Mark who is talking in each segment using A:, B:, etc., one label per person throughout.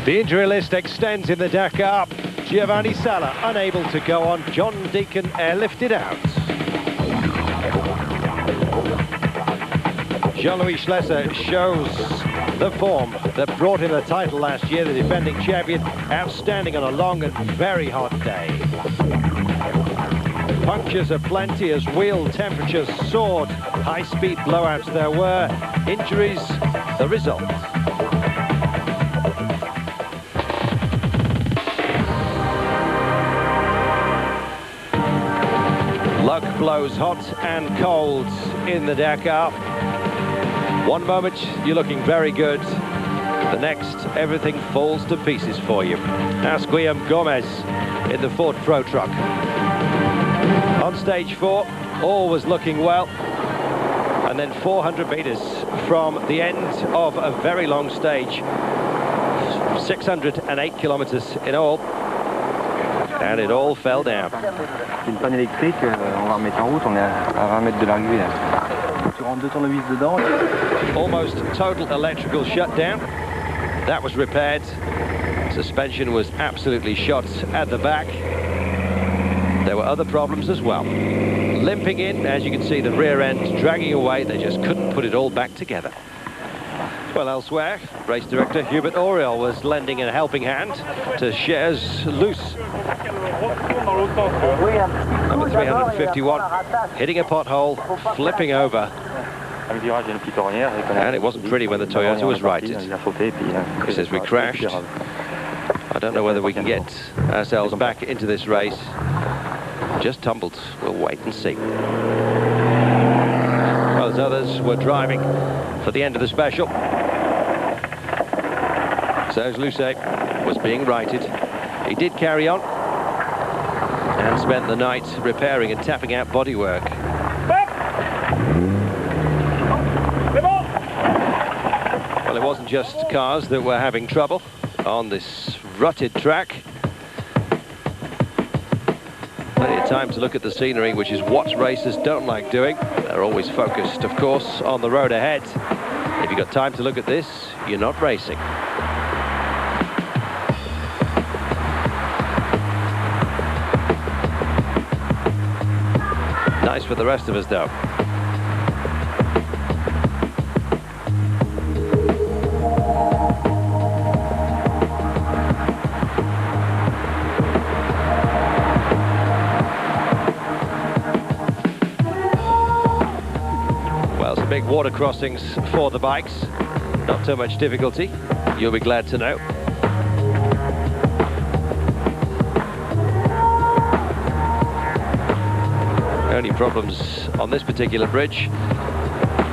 A: The injury list extends in the Dakar. Giovanni Sala unable to go on. John Deacon airlifted out. Jean-Louis Schlesser shows the form that brought him the title last year, the defending champion, outstanding on a long and very hot day. Punctures aplenty as wheel temperatures soared. High-speed blowouts there were. Injuries, the result. Luck blows hot and cold in the Dakar. One moment you're looking very good, the next everything falls to pieces for you. Ask Guillaume Gomez in the Ford Pro truck. On stage 4, all was looking well, and then 400 meters from the end of a very long stage, 608 kilometers in all, and it all fell down.
B: Une panne électrique, on va remettre en route, on est à 20 mètres de l'arrivée là. Tu rentres deux tournevis dedans.
A: Almost total electrical shutdown. That was repaired. Suspension was absolutely shot at the back. There were other problems as well. Limping in, as you can see, the rear end dragging away. They just couldn't put it all back together. Well, elsewhere, race director Hubert Auriol was lending a helping hand to Cher's Loose. Number 351, hitting a pothole, flipping over. And it wasn't pretty when the Toyota was righted. He says we crashed. I don't know whether we can get ourselves back into this race. Just tumbled. We'll wait and see. Well, as others were driving for the end of the special, Serge Lousset was being righted. He did carry on and spent the night repairing and tapping out bodywork. Well, it wasn't just cars that were having trouble on this rutted track. Plenty of time to look at the scenery, which is what racers don't like doing. They're always focused, of course, on the road ahead. If you've got time to look at this, you're not racing. Nice for the rest of us, though. Well, some big water crossings for the bikes. Not too much difficulty, you'll be glad to know. Only problems on this particular bridge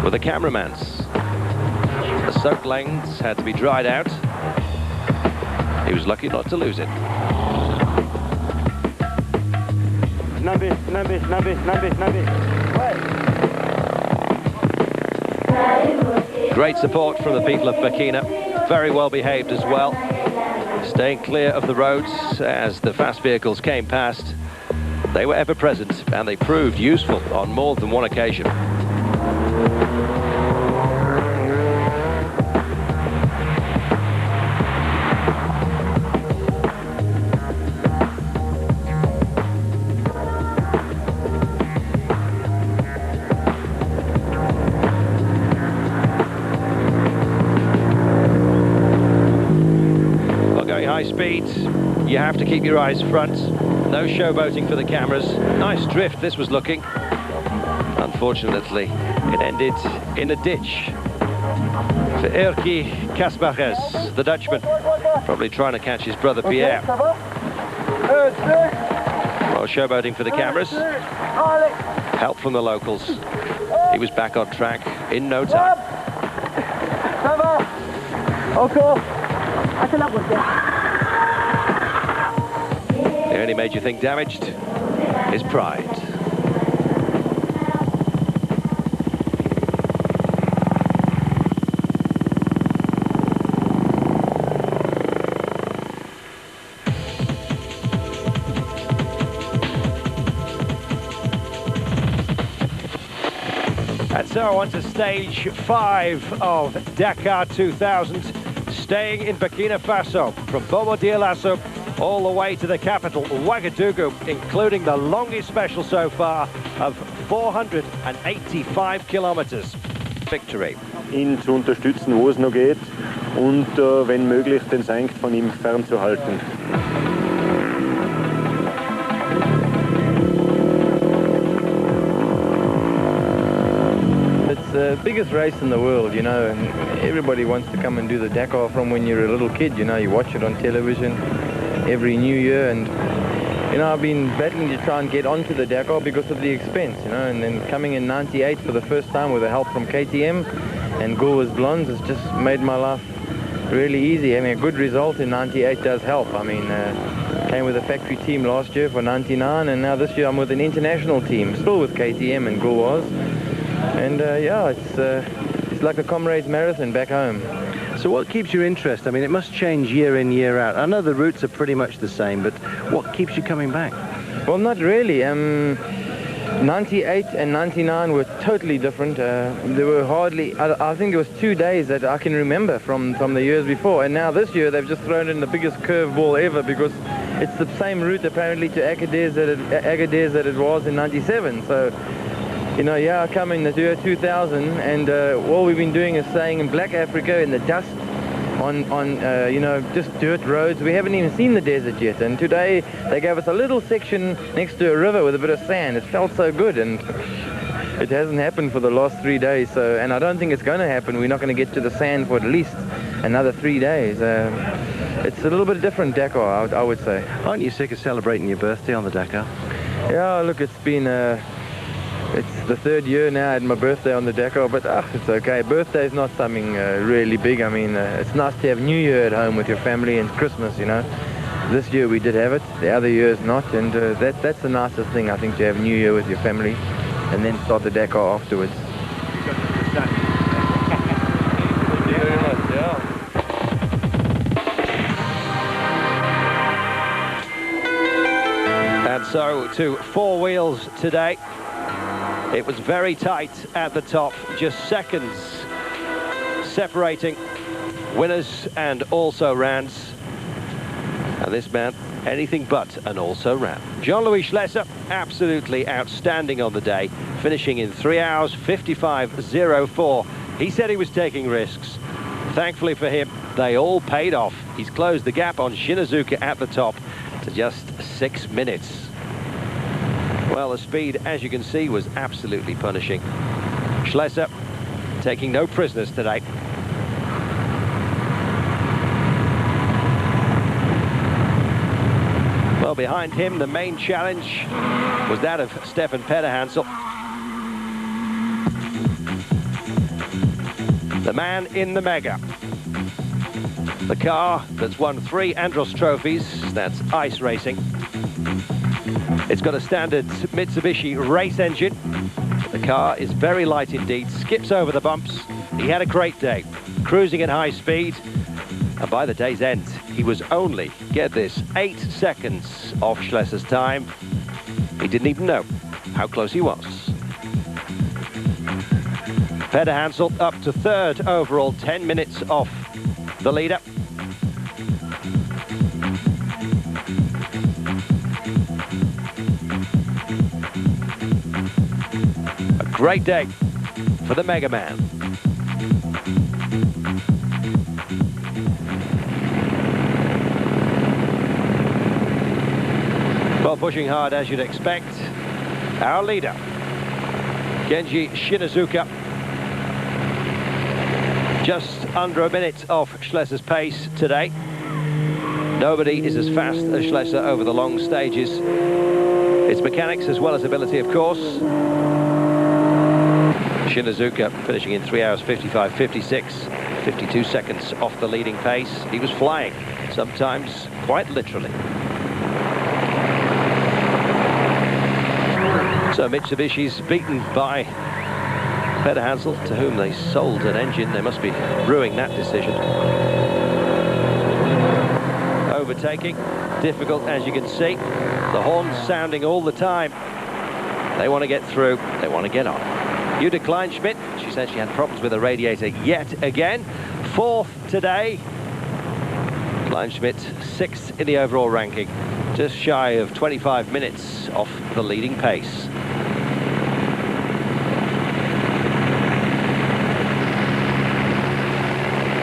A: were the cameramans. The soaked lanes had to be dried out. He was lucky not to lose it. Great support from the people of Burkina. Very well behaved as well. Staying clear of the roads as the fast vehicles came past. They were ever present, and they proved useful on more than one occasion. Well, going high speed, you have to keep your eyes front. No showboating for the cameras. Nice drift this was looking. Unfortunately, it ended in a ditch for Erki Kasbaches, the Dutchman, probably trying to catch his brother Pierre. Well, showboating for the cameras. Help from the locals. He was back on track in no time. The only major thing damaged is pride. And so on to stage 5 of Dakar 2000. Staying in Burkina Faso, from Bomo Dioulasso all the way to the capital, Ouagadougou, including the longest special so far of 485 kilometers. Victory.
C: Ihn zu unterstützen, wo es noch geht, und wenn möglich den Sankt von ihm fernzuhalten.
D: It's the biggest race in the world, you know, and everybody wants to come and do the Dakar from when you're a little kid, you know, you watch it on television every New Year, and you know, I've been battling to try and get onto the Dakar because of the expense, you know, and then coming in '98 for the first time with the help from KTM and Gauloises Blondes has just made my life really easy. Having a good result in '98 does help. I mean, came with a factory team last year for '99, and now this year I'm with an international team, still with KTM and Gauloises. And yeah, it's like a comrades marathon back home.
E: So what keeps your interest? I mean, it must change year in, year out. I know the routes are pretty much the same, but what keeps you coming back?
D: Well, not really. 98 and 99 were totally different. There were hardly, I think it was 2 days that I can remember from the years before. And now this year they've just thrown in the biggest curveball ever, because it's the same route apparently to Agadez that it was in '97. So, you know, yeah, I come in the year 2000, and all we've been doing is staying in Black Africa in the dust on you know, just dirt roads. We haven't even seen the desert yet, and today they gave us a little section next to a river with a bit of sand. It felt so good, and it hasn't happened for the last 3 days, so, and I don't think it's going to happen. We're not going to get to the sand for at least another 3 days. It's a little bit different Dakar, I would say.
E: Aren't you sick of celebrating your birthday on the Dakar?
D: Yeah, look, it's been it's the 3rd year now. I had my birthday on the Dakar, but it's okay. Birthday is not something really big. I mean, it's nice to have New Year at home with your family and Christmas, you know. This year we did have it, the other years not, and that's the nicest thing, I think, to have New Year with your family and then start the Dakar afterwards.
A: And so to 4 wheels today. It was very tight at the top, just seconds separating winners and also-rans. And this man, anything but an also-ran. Jean-Louis Schlesser, absolutely outstanding on the day, finishing in 3 hours 55.04. He said he was taking risks. Thankfully for him, they all paid off. He's closed the gap on Shinazuka at the top to just 6 minutes. Well, the speed, as you can see, was absolutely punishing. Schlesser taking no prisoners today. Well, behind him, the main challenge was that of Stefan Pederhansel. The man in the Mega. The car that's won 3 Andros trophies, that's ice racing. It's got a standard Mitsubishi race engine. The car is very light indeed, skips over the bumps. He had a great day, cruising at high speed. And by the day's end, he was only, get this, 8 seconds off Schlesser's time. He didn't even know how close he was. Pederhansel up to 3rd overall, 10 minutes off the leader. Great day for the Mega Man. Well, pushing hard as you'd expect. Our leader, Genji Shinazuka, just under a minute off Schlesser's pace today. Nobody is as fast as Schlesser over the long stages. It's mechanics as well as ability, of course. Shinazuka finishing in 3 hours 55.56, 52 seconds off the leading pace. He was flying, sometimes quite literally. So Mitsubishi's beaten by Pederhansel, to whom they sold an engine. They must be ruining that decision. Overtaking, difficult as you can see. The horns sounding all the time. They want to get through, they want to get on. Jutta Kleinschmidt, she said she had problems with the radiator yet again. 4th today, Kleinschmidt, 6th in the overall ranking, just shy of 25 minutes off the leading pace.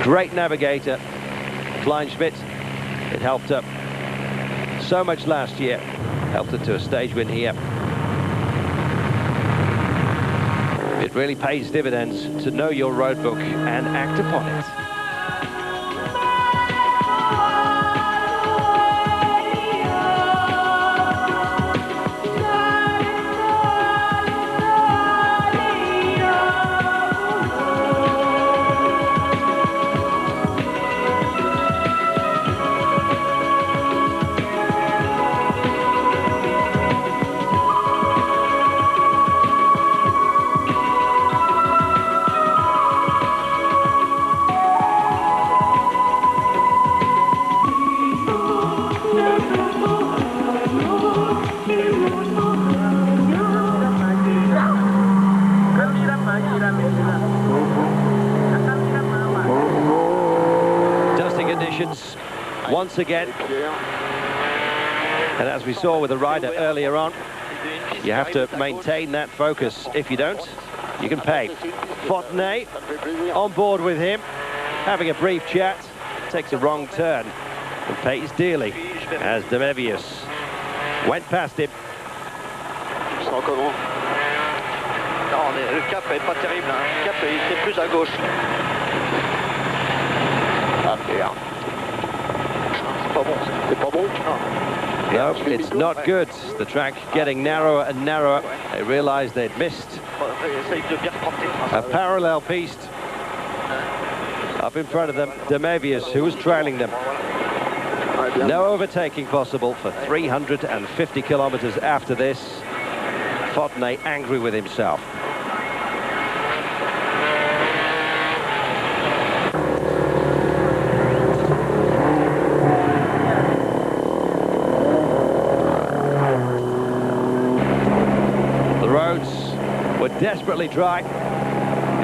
A: Great navigator, Kleinschmidt. It helped up so much last year, helped it to a stage win here. It really pays dividends to know your road book and act upon it. Once again, and as we saw with the rider earlier on, you have to maintain that focus. If you don't, you can pay. Fontenay on board with him, having a brief chat, takes a wrong turn and pays dearly as Demevius went past him.
F: Non, le cap est pas terrible, hein. Le cap était plus à gauche.
A: No, it's not good. The track getting narrower and narrower. They realized they'd missed a parallel piste up in front of them. Demevius, who was trailing them. No overtaking possible for 350 kilometers after this. Fontenay angry with himself. Desperately dry,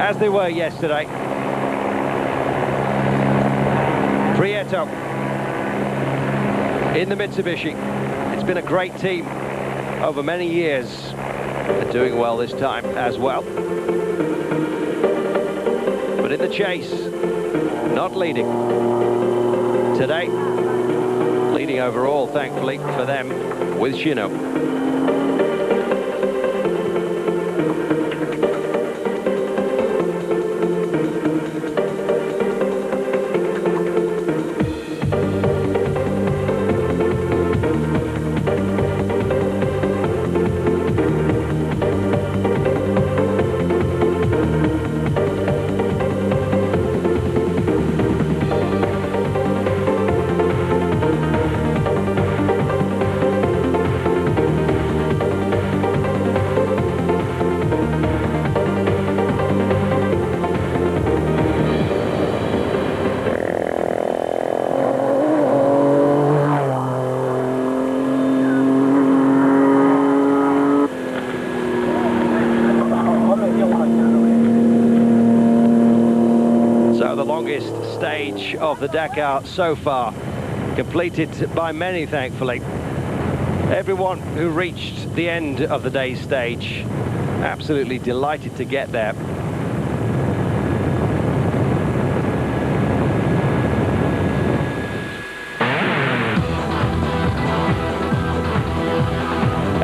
A: as they were yesterday. Prieto in the Mitsubishi. It's been a great team over many years. They're doing well this time as well. But in the chase, not leading. Today, leading overall, thankfully, for them with Shino. Stage of the Dakar so far, completed by many, thankfully. Everyone who reached the end of the day's stage, absolutely delighted to get there.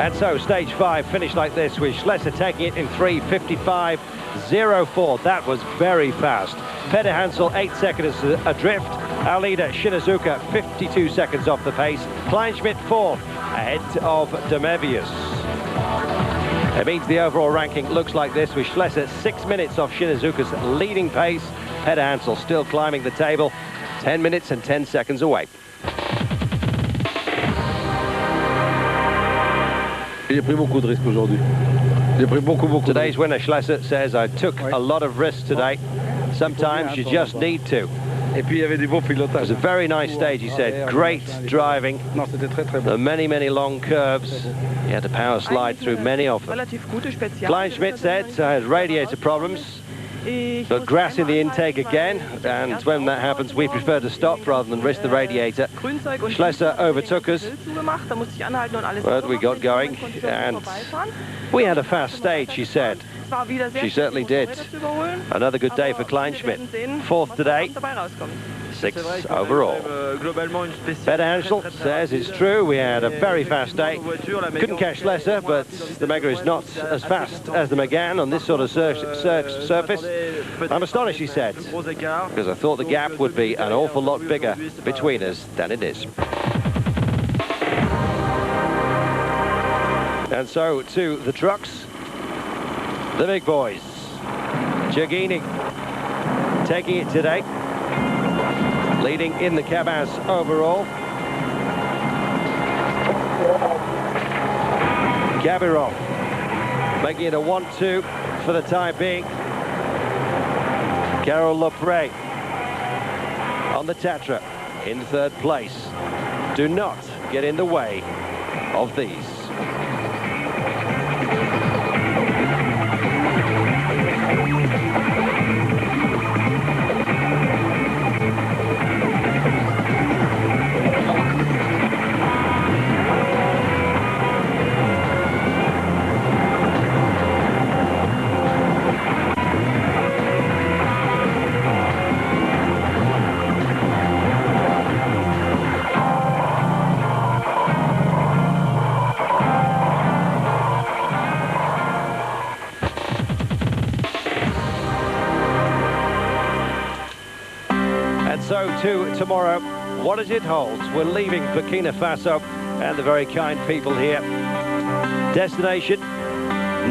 A: And so stage 5 finished like this, with Schlesser taking it in 3:55.04. That was very fast. Peder Hansel 8 seconds adrift. Our leader Shinazuka 52 seconds off the pace. Kleinschmidt 4th ahead of Demevius. It means the overall ranking looks like this, with Schlesser 6 minutes off Shinazuka's leading pace. Peder Hansel still climbing the table, 10 minutes and 10 seconds away. Today's winner, Schlesser, says, I took a lot of risks today. Sometimes you just need to. It was a very nice stage, he said. Great driving. The many, many long curves. He had to power slide through many of them. Kleinschmidt said I had radiator problems. But grass in the intake again, and when that happens we prefer to stop rather than risk the radiator. Schlesser overtook us, but we got going and we had a fast stage, she said. She certainly did. Another good day for Kleinschmidt. Fourth today, sixth overall. Peter Hansel says it's true, we had a very fast day. Couldn't catch Schlesser, but the Mega is not as fast as the Megane on this sort of surface. I'm astonished, he said, because I thought the gap would be an awful lot bigger between us than it is. And so to the trucks, the big boys. Giorgini taking it today, leading in the cabas overall. Gabirov making it a 1-2 for the time being. Carol Lepre on the Tatra in third place. Do not get in the way of these. So to tomorrow, what does it hold? We're leaving Burkina Faso and the very kind people here. Destination,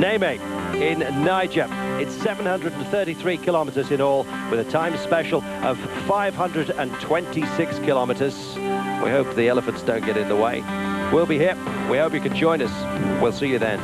A: Niamey in Niger. It's 733 kilometers in all, with a time special of 526 kilometers. We hope the elephants don't get in the way. We'll be here. We hope you can join us. We'll see you then.